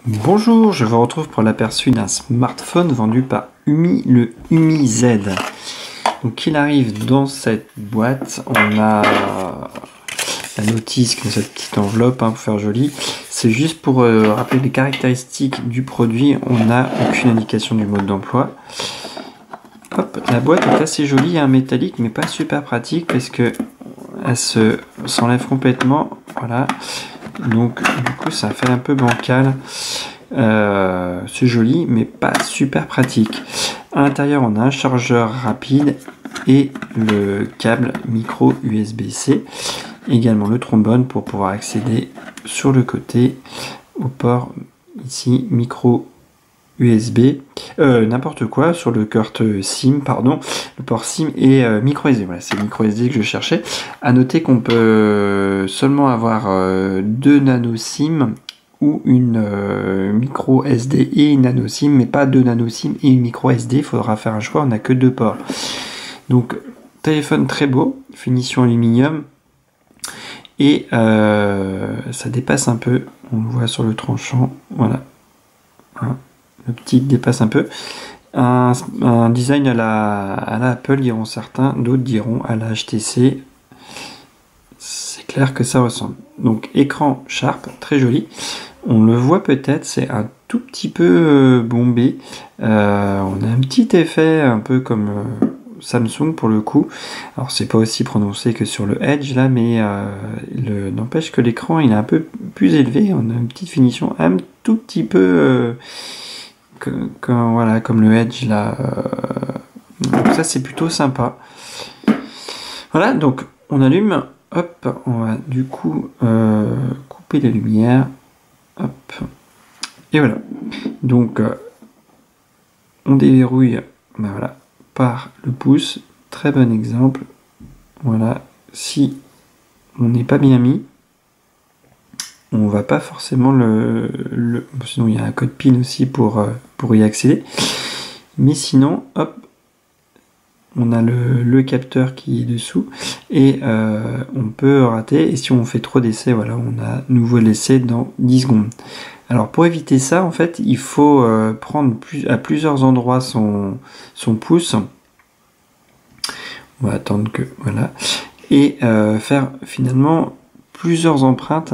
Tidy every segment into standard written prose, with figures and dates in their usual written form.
Bonjour, je vous retrouve pour l'aperçu d'un smartphone vendu par Umi, le Umi Z. Donc il arrive dans cette boîte, on a la notice dans cette petite enveloppe pour faire joli. C'est juste pour rappeler les caractéristiques du produit, on n'a aucune indication du mode d'emploi. Hop, la boîte est assez jolie, un métallique mais pas super pratique parce que elle s'enlève complètement, voilà. Donc du coup ça fait un peu bancal, c'est joli mais pas super pratique. À l'intérieur on a un chargeur rapide et le câble micro USB-C, également le trombone pour pouvoir accéder sur le côté au port ici micro USB, n'importe quoi, sur le port SIM, pardon, le port SIM et micro SD, voilà, c'est le micro SD que je cherchais. À noter qu'on peut seulement avoir 2 nano SIM ou une micro SD et une nano SIM, mais pas 2 nano SIM et une micro SD, il faudra faire un choix, on n'a que 2 ports. Donc, téléphone très beau, finition aluminium, et ça dépasse un peu, on le voit sur le tranchant, voilà. Hein. Le petit dépasse un peu. Un design à la Apple, diront certains, d'autres diront à la HTC. C'est clair que ça ressemble. Donc écran Sharp, très joli. On le voit peut-être, c'est un tout petit peu bombé. On a un petit effet un peu comme Samsung pour le coup. Alors c'est pas aussi prononcé que sur le Edge là, mais n'empêche que l'écran il est un peu plus élevé. On a une petite finition un tout petit peu voilà, comme le Edge là. Donc ça c'est plutôt sympa. Voilà, donc on allume, hop, on va du coup couper la lumière, hop, et voilà. Donc on déverrouille, ben voilà, par le pouce, très bon exemple. Voilà, si on n'est pas bien mis, on va pas forcément sinon il y a un code PIN aussi pour y accéder, mais sinon hop, on a le capteur qui est dessous et on peut rater, et si on fait trop d'essais, voilà, on a nouveau l'essai dans 10 secondes. Alors pour éviter ça, en fait, il faut prendre à plusieurs endroits son pouce, on va attendre que, voilà, et faire finalement plusieurs empreintes.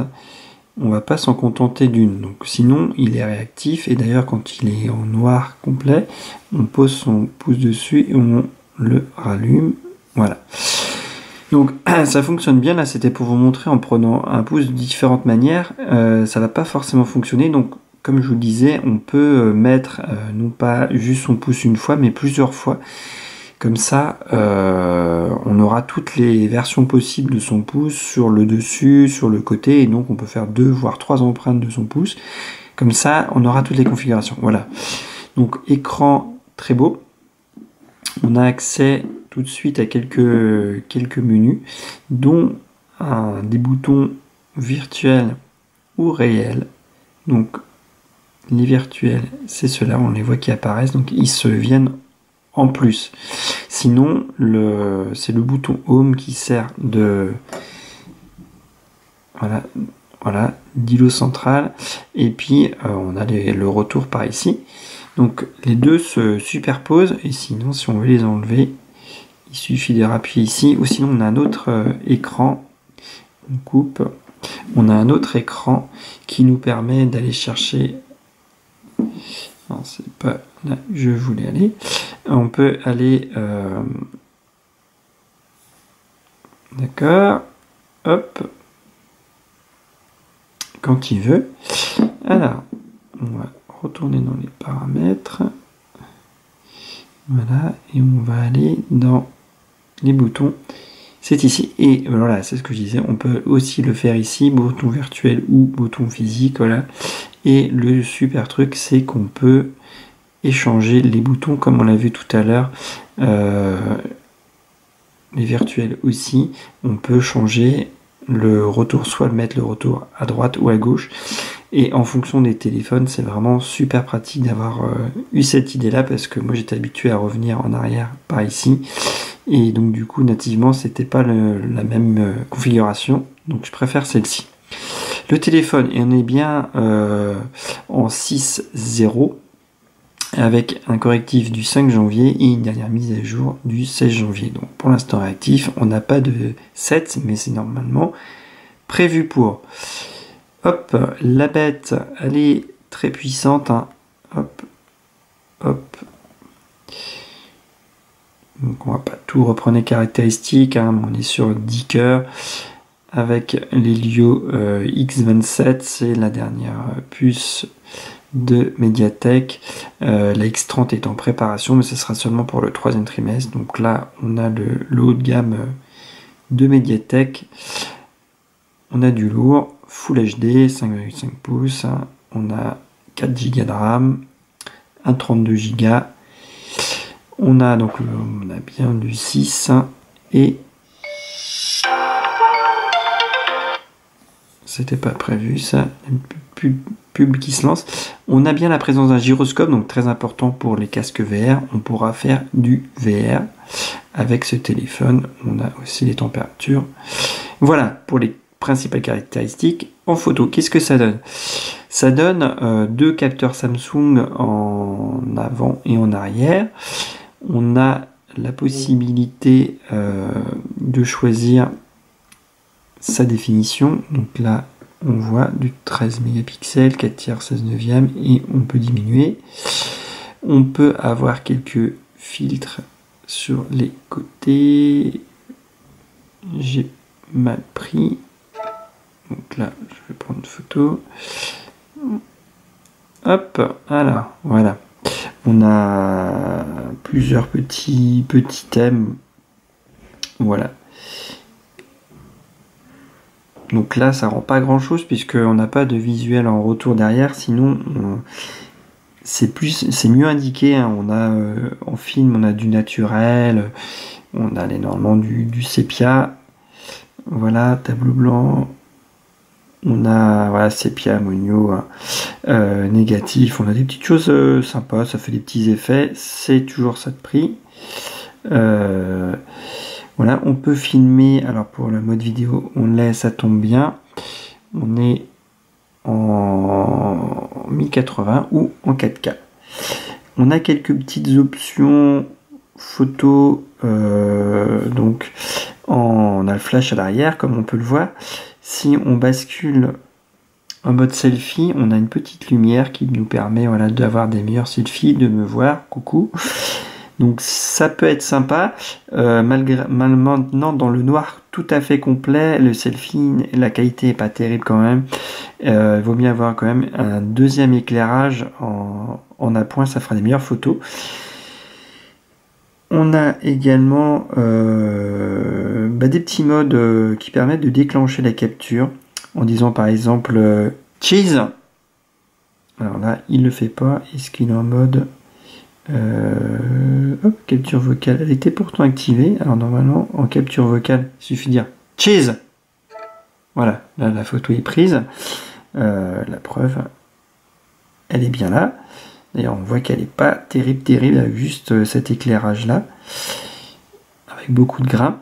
On va pas s'en contenter d'une, donc sinon il est réactif, et d'ailleurs quand il est en noir complet, on pose son pouce dessus et on le rallume, voilà. Donc ça fonctionne bien, là c'était pour vous montrer en prenant un pouce de différentes manières, ça va pas forcément fonctionner, donc comme je vous le disais, on peut mettre non pas juste son pouce une fois, mais plusieurs fois. Comme ça, on aura toutes les versions possibles de son pouce sur le dessus, sur le côté, et donc on peut faire 2 voire 3 empreintes de son pouce. Comme ça, on aura toutes les configurations. Voilà. Donc écran très beau. On a accès tout de suite à quelques menus, dont des boutons virtuels ou réels. Donc les virtuels, c'est ceux-là, on les voit qui apparaissent, donc ils se viennent en plus. Sinon, c'est le bouton Home qui sert de voilà, d'îlot central, et puis on a le retour par ici. Donc les deux se superposent, et sinon si on veut les enlever, il suffit de rappuyer ici, ou sinon on a un autre écran, on coupe, on a un autre écran qui nous permet d'aller chercher, non c'est pas là je voulais aller, on peut aller d'accord, hop, quand il veut. Alors on va retourner dans les paramètres, voilà, et on va aller dans les boutons, c'est ici, et voilà, c'est ce que je disais, on peut aussi le faire ici, bouton virtuel ou bouton physique, voilà. Et le super truc, c'est qu'on peut échanger les boutons comme on l'a vu tout à l'heure, les virtuels aussi, on peut changer le retour, soit mettre le retour à droite ou à gauche, et en fonction des téléphones, c'est vraiment super pratique d'avoir eu cette idée là, parce que moi j'étais habitué à revenir en arrière par ici, et donc du coup nativement c'était pas la même configuration, donc je préfère celle-ci. Le téléphone, et on est bien en 6.0 avec un correctif du 5 janvier et une dernière mise à jour du 16 janvier. Donc pour l'instant réactif, on n'a pas de 7, mais c'est normalement prévu pour. Hop, la bête, elle est très puissante. Hein. Hop, hop. Donc on va pas tout reprendre les caractéristiques, hein, mais on est sur 10 cœurs avec l'Helio X27, c'est la dernière puce de Mediatek. La X30 est en préparation, mais ce sera seulement pour le 3e trimestre. Donc là, on a le haut de gamme de Mediatek. On a du lourd, Full HD, 5,5 pouces. Hein. On a 4 Go de RAM, un 32 Go. On a donc on a bien du 6 hein, et c'était pas prévu ça, une pub qui se lance. On a bien la présence d'un gyroscope, donc très important pour les casques VR. On pourra faire du VR avec ce téléphone. On a aussi les températures. Voilà pour les principales caractéristiques. En photo, qu'est-ce que ça donne? Ça donne 2 capteurs Samsung en avant et en arrière. On a la possibilité de choisir sa définition. Donc là, on voit du 13 mégapixels, 4 tiers, 16 neuvième, et on peut diminuer. On peut avoir quelques filtres sur les côtés. J'ai mal pris. Donc là, je vais prendre une photo. Hop, voilà. On a plusieurs petits thèmes. Voilà. Donc là, ça rend pas grand chose puisqu'on n'a pas de visuel en retour derrière. Sinon, c'est mieux indiqué. Hein. On a en film, on a du naturel, on a énormément du sépia. Voilà, tableau blanc. On a voilà, sépia, monio, négatif. On a des petites choses sympas. Ça fait des petits effets. C'est toujours ça de prix. Voilà, on peut filmer, alors pour le mode vidéo, on laisse, ça tombe bien. On est en 1080 ou en 4K. On a quelques petites options photo, donc on a le flash à l'arrière, comme on peut le voir. Si on bascule en mode selfie, on a une petite lumière qui nous permet voilà, d'avoir des meilleurs selfies, de me voir, coucou. Donc ça peut être sympa, maintenant dans le noir tout à fait complet, le selfie, la qualité est pas terrible quand même, il vaut mieux avoir quand même un deuxième éclairage en appoint, ça fera des meilleures photos. On a également des petits modes qui permettent de déclencher la capture, en disant par exemple cheese, alors là il le fait pas, est-ce qu'il est en mode... capture vocale, elle était pourtant activée. Alors normalement en capture vocale il suffit de dire cheese, voilà, là la photo est prise, la preuve elle est bien là. D'ailleurs on voit qu'elle est pas terrible avec juste cet éclairage là avec beaucoup de grains.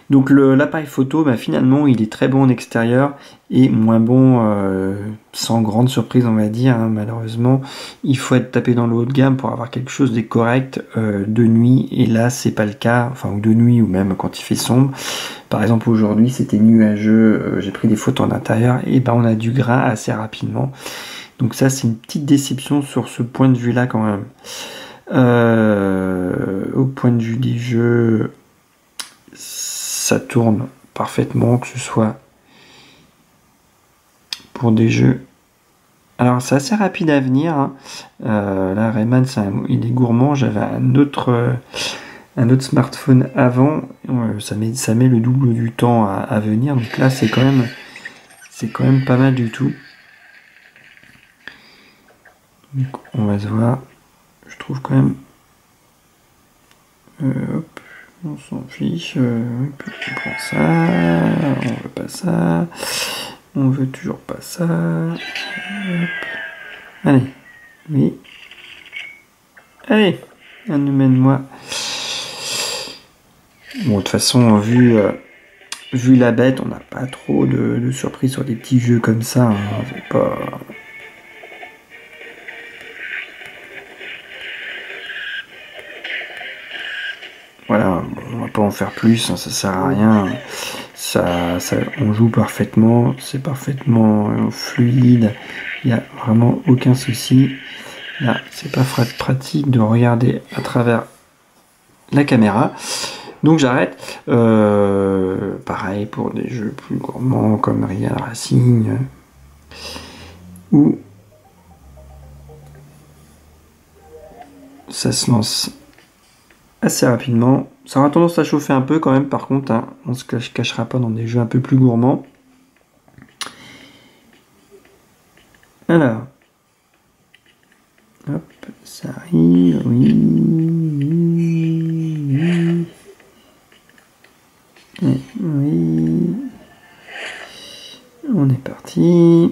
Donc l'appareil photo, finalement, il est très bon en extérieur et moins bon, sans grande surprise, on va dire. Hein, malheureusement, il faut être tapé dans le haut de gamme pour avoir quelque chose de correct de nuit. Et là, c'est pas le cas. Enfin, ou de nuit, ou même quand il fait sombre. Par exemple, aujourd'hui, c'était nuageux. J'ai pris des photos en intérieur et on a du grain assez rapidement. Donc ça, c'est une petite déception sur ce point de vue-là quand même. Au point de vue des jeux... ça tourne parfaitement, que ce soit pour des jeux. Alors c'est assez rapide à venir. Hein. Là Rayman, il est gourmand. J'avais un autre smartphone avant. Ça met le double du temps à venir. Donc là c'est quand même pas mal du tout. Donc, on va se voir. Je trouve quand même. Hop. On s'en fiche, on prend ça, on veut pas ça, on veut toujours pas ça. Hop. Allez, oui. Allez, amène-moi. Bon, de toute façon, vu vu la bête, on n'a pas trop de surprises sur des petits jeux comme ça. Hein. C'est pas... Voilà, on va pas en faire plus, hein, ça sert à rien. On joue parfaitement, c'est parfaitement fluide, il n'y a vraiment aucun souci. Là, c'est pas pratique de regarder à travers la caméra. Donc j'arrête. Pareil pour des jeux plus gourmands comme Real Racing où ça se lance assez rapidement. Ça aura tendance à chauffer un peu quand même par contre, hein. On se cachera pas dans des jeux un peu plus gourmands. Alors, hop, ça arrive, oui. Oui. On est parti.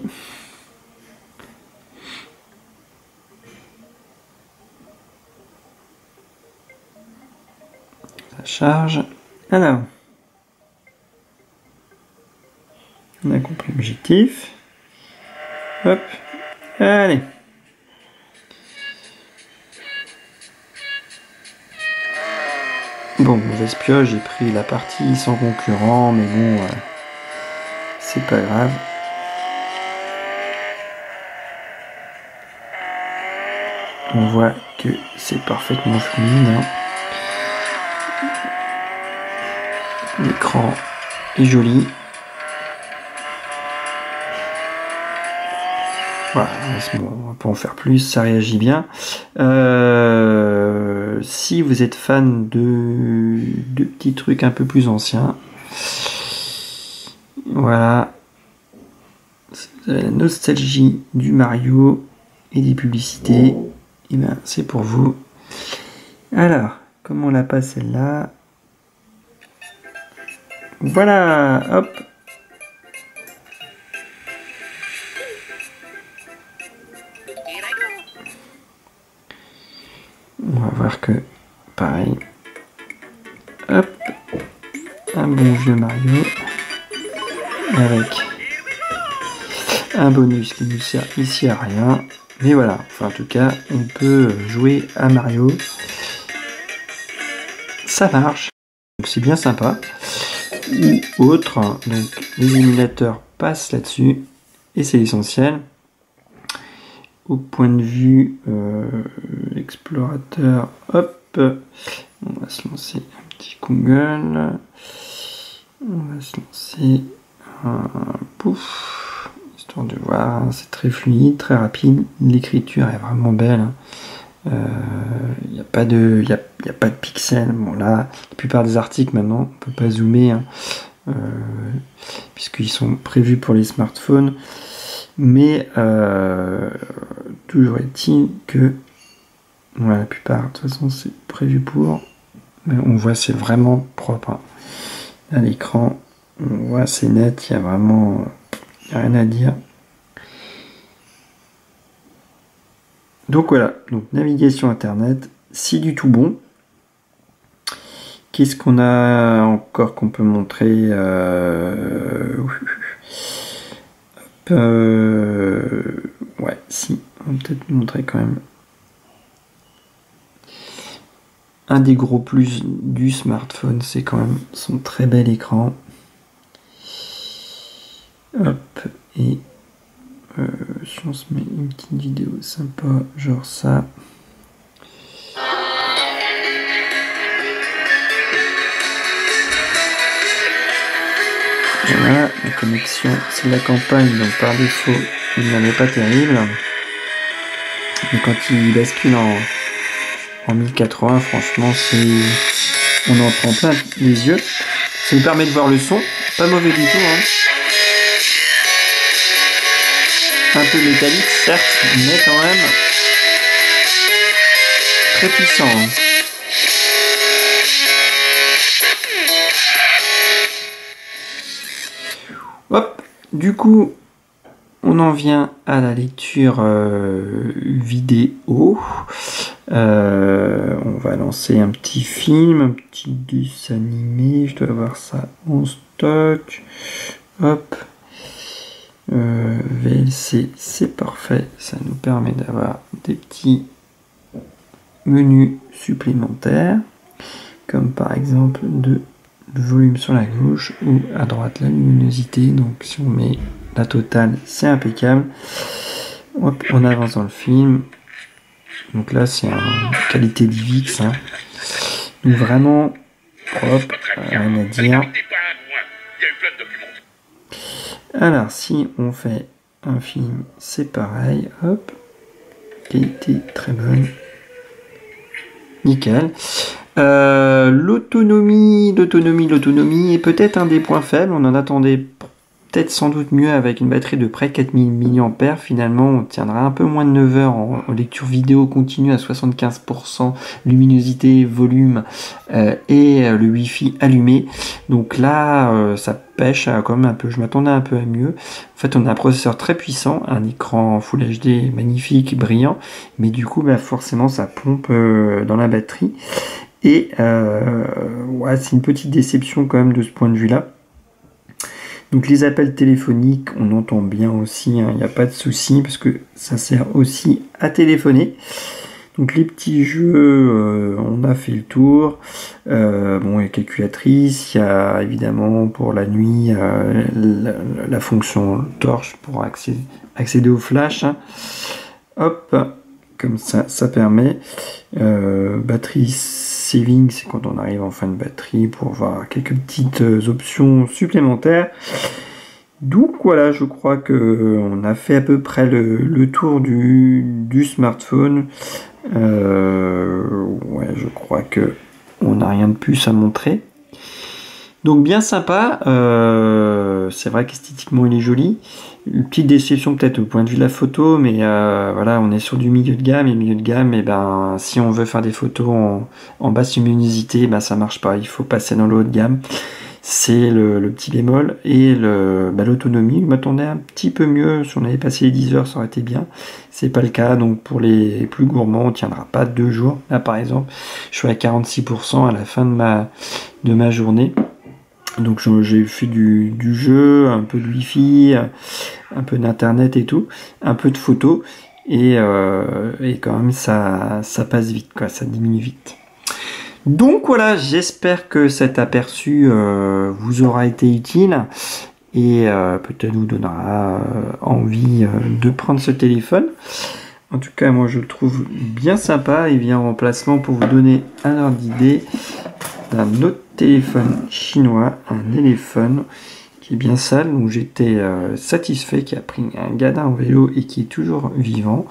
Ça charge. Alors, on a compris l'objectif. Hop, allez. Bon, mauvaise pioche, j'ai pris la partie sans concurrent, mais bon, c'est pas grave. On voit que c'est parfaitement fluide. Hein. L'écran est joli. Voilà, bon, on va pas en faire plus, ça réagit bien. Si vous êtes fan de petits trucs un peu plus anciens, voilà, vous avez la nostalgie du Mario et des publicités, et bien c'est pour vous. Alors, comment on la passe celle-là? Voilà, hop. On va voir que, pareil, hop, un bon vieux Mario, avec un bonus qui nous sert ici à rien, mais voilà, enfin en tout cas, on peut jouer à Mario, ça marche, donc c'est bien sympa, ou autre, donc les émulateurs passent là-dessus, et c'est essentiel. Au point de vue explorateur, hop, on va se lancer un petit Google, on va se lancer un pouf, histoire de voir, c'est très fluide, très rapide, l'écriture est vraiment belle, il n'y a pas de pixels, bon là, la plupart des articles maintenant, on peut pas zoomer, hein, puisqu'ils sont prévus pour les smartphones. Mais toujours est-il que voilà, la plupart, de toute façon, c'est prévu pour. Mais on voit, c'est vraiment propre. Hein. À l'écran, on voit, c'est net, il y a vraiment rien à dire. Donc voilà, donc navigation internet, c'est du tout bon. Qu'est-ce qu'on a encore qu'on peut montrer ouais, si, on va peut-être montrer quand même un des gros plus du smartphone, c'est quand même son très bel écran. Hop, et si on se met une petite vidéo sympa, genre ça. Voilà, la connexion, c'est la campagne, donc par défaut, il n'en est pas terrible. Mais quand il bascule en 1080, franchement, on en prend plein les yeux. Ça nous permet de voir le son, pas mauvais du tout. Hein. Un peu métallique, certes, mais quand même très puissant. Hein. Hop, du coup, on en vient à la lecture vidéo. On va lancer un petit film, un petit dessin animé. Je dois avoir ça en stock. toc, hop, VLC, c'est parfait, ça nous permet d'avoir des petits menus supplémentaires, comme par exemple le volume sur la gauche ou à droite la luminosité. Donc si on met la totale, c'est impeccable. Hop, on avance dans le film. Donc là c'est en qualité DivX, hein. Donc vraiment propre, rien à dire. Alors si on fait un film, c'est pareil, hop, qualité très bonne, nickel. L'autonomie est peut-être un des points faibles. On en attendait peut-être sans doute mieux avec une batterie de près 4000 mAh. Finalement, on tiendra un peu moins de 9 heures en lecture vidéo continue à 75% luminosité, volume et le Wi-Fi allumé. Donc là, ça pêche quand même un peu. Je m'attendais un peu à mieux. En fait, on a un processeur très puissant, un écran Full HD magnifique, brillant, mais du coup, bah, forcément, ça pompe dans la batterie. Et ouais, c'est une petite déception quand même de ce point de vue-là. Donc les appels téléphoniques, on entend bien aussi, il n'y a pas de souci, parce que ça sert aussi à téléphoner. Donc les petits jeux, on a fait le tour. Bon, il y a calculatrice, il y a évidemment pour la nuit la fonction torche pour accéder au flash. Hein. Hop, comme ça permet. Batterie saving, c'est quand on arrive en fin de batterie pour avoir quelques petites options supplémentaires. Donc voilà, je crois que on a fait à peu près le tour du smartphone. Ouais, je crois que on n'a rien de plus à montrer. Donc bien sympa, c'est vrai qu'esthétiquement il est joli. Une petite déception peut-être au point de vue de la photo, mais voilà, on est sur du milieu de gamme, et milieu de gamme, et ben si on veut faire des photos en basse luminosité, ben ça marche pas, il faut passer dans le haut de gamme. C'est le petit bémol, et l'autonomie, je m'attendais un petit peu mieux, si on avait passé les 10 heures ça aurait été bien, c'est pas le cas, donc pour les plus gourmands on tiendra pas 2 jours, là par exemple, je suis à 46% à la fin de ma journée. Donc j'ai fait du jeu, un peu de wifi, un peu d'internet et tout, un peu de photos, et quand même ça passe vite, quoi, ça diminue vite. Donc voilà, j'espère que cet aperçu vous aura été utile et peut-être vous donnera envie de prendre ce téléphone. En tout cas, moi je le trouve bien sympa, il vient en remplacement pour vous donner un ordre d'idée d'un autre téléphone chinois, un téléphone qui est bien sale, donc j'étais satisfait, qui a pris un gadin en vélo et qui est toujours vivant.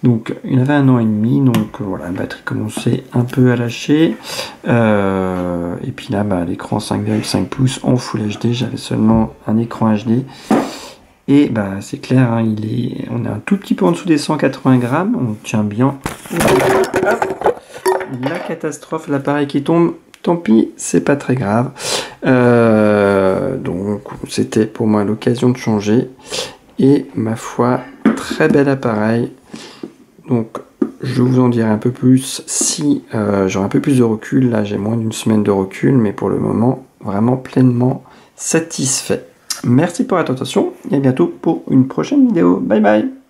Donc il avait 1 an et demi, donc voilà, la batterie commençait un peu à lâcher. Et puis là, bah, l'écran 5,5 pouces en Full HD, j'avais seulement un écran HD. Et bah c'est clair, hein, on est un tout petit peu en dessous des 180 grammes, on tient bien. La catastrophe, l'appareil qui tombe, tant pis, c'est pas très grave. Donc c'était pour moi l'occasion de changer. Et ma foi, très bel appareil. Donc je vous en dirai un peu plus si j'aurai un peu plus de recul. Là j'ai moins d'une semaine de recul, mais pour le moment vraiment pleinement satisfait. Merci pour votre attention et à bientôt pour une prochaine vidéo. Bye bye.